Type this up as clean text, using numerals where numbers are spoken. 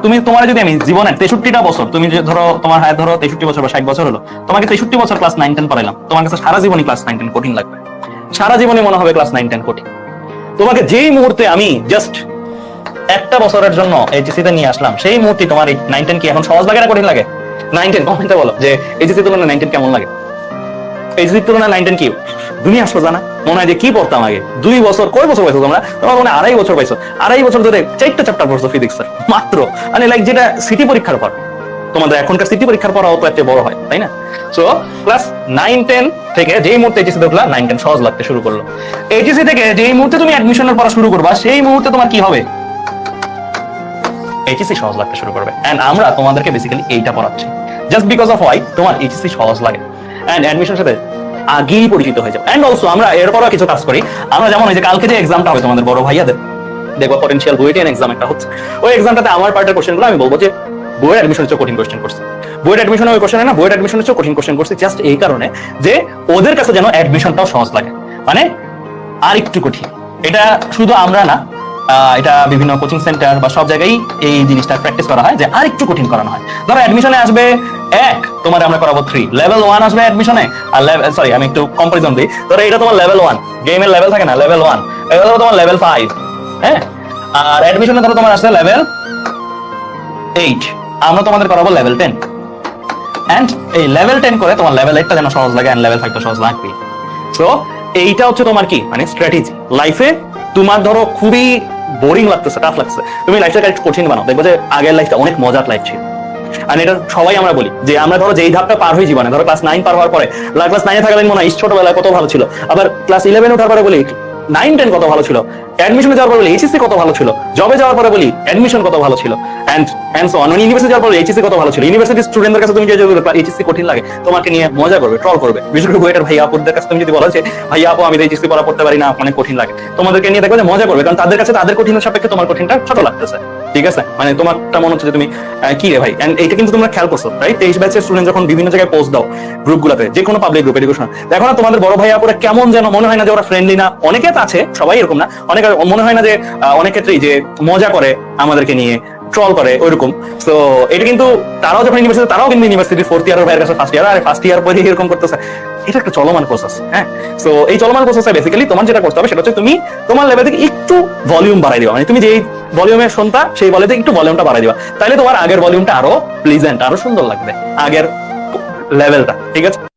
তুমি তোমার যদি আমি জীবনের 63টা বছর, তুমি যে ধরো তোমার হায়াত ধরো 63 বছর বা 60 বছর হলো, তোমাকে 63 বছর ক্লাস 9 10 পড়াইলাম, তোমার কাছে সারা জীবনই ক্লাস 9 10 কঠিন লাগবে। সারা জীবনে মনে হবে ক্লাস 9 10 কঠিন। তোমাকে যেই মুহূর্তে আমি জাস্ট একটা বছরের জন্য এইচএসসি তে নিয়ে আসলাম, সেই মুহূর্তে তোমার এই 9 10 কি এখন সহজ লাগে না কঠিন লাগে? 9 10 কমেন্টে বলো যে এইচএসসি তুলনায় 9 10 কেমন লাগে? এইচএসসি তুলনায় 9 10 কি দুনিয়া আসলো জানা? মনে হয় যে কি পড়তাম আগে। 2 বছর, কয় বছর পাইছো তোমরা? তোমার মনে 2.5 বছর পাইছো। 2.5 বছর ধরে 4টা চ্যাপ্টার পড়ছো ফিজিক্সের মাত্র, মানে লাইক যেটা সিটি পরীক্ষার পর। তোমাদের এখনকার সিটি পরীক্ষার পর অত একটা বড় হয়, তাই না? সো ক্লাস 9 10 থেকে যেই মুহূর্তে এইচএসসি দেখলা 9 10 সহজ লাগতে শুরু করলো। এইচএসসি থেকে যেই মুহূর্তে তুমি অ্যাডমিশনের পড়া শুরু করবা, সেই মুহূর্তে তোমার কি হবে? এইচএসসি সহজ লাগতে শুরু করবে। এন্ড আমরা তোমাদেরকে বেসিক্যালি এইটা পড়াচ্ছি জাস্ট বিকজ অফ হোয়াই তোমার এইচএসসি সহজ লাগে এন্ড অ্যাডমিশনের সাথে আগেই পরিচিত হয়ে যাবে। এন্ড অলসো আমরা এরপরও কিছু কাজ করি। আমরা যেমন ওই যে কালকে যে এক্সামটা হবে তোমাদের বড় ভাইয়াদের, দেখবো পটেনশিয়াল বুয়েটিয়ান এক্সাম একটা হচ্ছে, ওই এক্সামটাতে আমার পার্টের কোশ্চেনগুলো আমি বলবো যে বুয়েট অ্যাডমিশনের চেয়ে কঠিন কোশ্চেন করছে। বুয়েট অ্যাডমিশনের ওই কোশ্চেন না, বুয়েট অ্যাডমিশনের চেয়ে কঠিন কোশ্চেন করছে জাস্ট এই কারণে যে ওদের কাছে যেন অ্যাডমিশনটাও সহজ লাগে, মানে আর একটু কঠিন। এটা শুধু আমরা না, এটা বিভিন্ন কোচিং সেন্টার বা সব জায়গায় এই জিনিসটা প্র্যাকটিস করা হয় যে আর একটু কঠিন করানো হয়। ধরো অ্যাডমিশনে আসবে 1, তোমার আমরা করাবো 3, লেভেল 1 আসবে অ্যাডমিশনে, আর সরি আমি একটু কম্পারিজন দিই। ধরো এটা তোমার লেভেল 1, গেমের লেভেল থাকে না, লেভেল 1, এটা ধরো তোমার লেভেল 5, হ্যাঁ। আর অ্যাডমিশনে ধরো তোমার আসছে লেভেল 8, আমরা তোমাদের করাবো লেভেল 10। এন্ড এই লেভেল 10 করে তোমার লেভেল 8টা যেন সহজ লাগে এন্ড লেভেল 5টা সহজ লাগবে। সো এইটা হচ্ছে তোমার কি মানে স্ট্র্যাটেজি লাইফে। তোমার ধরো খুবই বোরিং লাগতেছে, টাফ লাগছে, তুমি লাইফটাকে একটু কঠিন বানাও, দেখবো যে আগের লাইফটা অনেক মজার লাইফ ছিল। আর এটা সবাই আমরা বলি যে আমরা ধরো যেই ধাপটা পার হই জীবনে, ধরো ক্লাস 9 পার হওয়ার পরে, ক্লাস 9 এ থাকাকালীন মনে হয় ছোটবেলায় কত ভালো ছিল, আবার ক্লাস 11 ওঠার পরে বলি 9 10 কত ভালো ছিল, অ্যাডমিশনে যাওয়ার পরে বলি এইচএসসি কত ভালো ছিল, জবে যাওয়ার পরে বলি অ্যাডমিশন কত ভালো ছিল, এন্ড সো অন। ইউনিভার্সিটি যাওয়ার পরে এইচএসসি কত ভালো ছিল। ইউনিভার্সিটি স্টুডেন্টদের কাছে তুমি যে এইচএসসি কঠিন লাগে, তোমাকে নিয়ে মজা করবে, ট্রল করবে। বিশেষ করে বুয়েটের ভাইয়া আপুদের কাছে তুমি যদি বলো যে ভাইয়া আপু আমি এইচএসসি পড়া পড়তে পারি না, অনেক কঠিন লাগে, তোমাদেরকে নিয়ে দেখবে যে মজা করবে, কারণ তাদের কাছে তাদের কঠিনের সাপেক্ষে তোমার কঠিনটা ছোট লাগতেছে। ঠিক আছে, মানে তোমারটা মনে হচ্ছে যে তুমি কি রে ভাই। এন্ড এইটা কিন্তু তোমরা খেয়াল করছো রাইট? 23 ব্যাচের স্টুডেন্ট যখন বিভিন্ন জায়গায় পোস্ট দাও গ্রুপগুলোতে, যে কোনো পাবলিক গ্রুপ এডুকেশন, দেখো না তোমাদের বড় ভাইয়া আপুরা কেমন যেন মনে হয় না যে ওরা ফ্রেন্ডলি না। অনেকে আছে, সবাই এরকম না, অনেকে মনে হয় না যে অনেক ক্ষেত্রেই যে মজা করে আমাদেরকে নিয়ে, ট্রল করে ওইরকম। তো এটা কিন্তু তারাও যখন ইউনিভার্সিটি, তারাও কিন্তু ইউনিভার্সিটি 4th ইয়ারের ভাইয়ের কাছে ফার্স্ট ইয়ার, আর ফার্স্ট ইয়ার পরে এরকম করতেছে। এটা একটা চলমান প্রসেস, হ্যাঁ। সো এই চলমান প্রসেসে বেসিক্যালি তোমার যেটা করতে হবে সেটা হচ্ছে তুমি তোমার লেভেল থেকে একটু ভলিউম বাড়াই দিবা, মানে তুমি যেই ভলিউমে শুনতা সেই ভলিউমে একটু ভলিউমটা বাড়াই দিবা, তাহলে তোমার আগের ভলিউমটা আরো প্লিজেন্ট, আরো সুন্দর লাগবে আগের লেভেলটা। ঠিক আছে।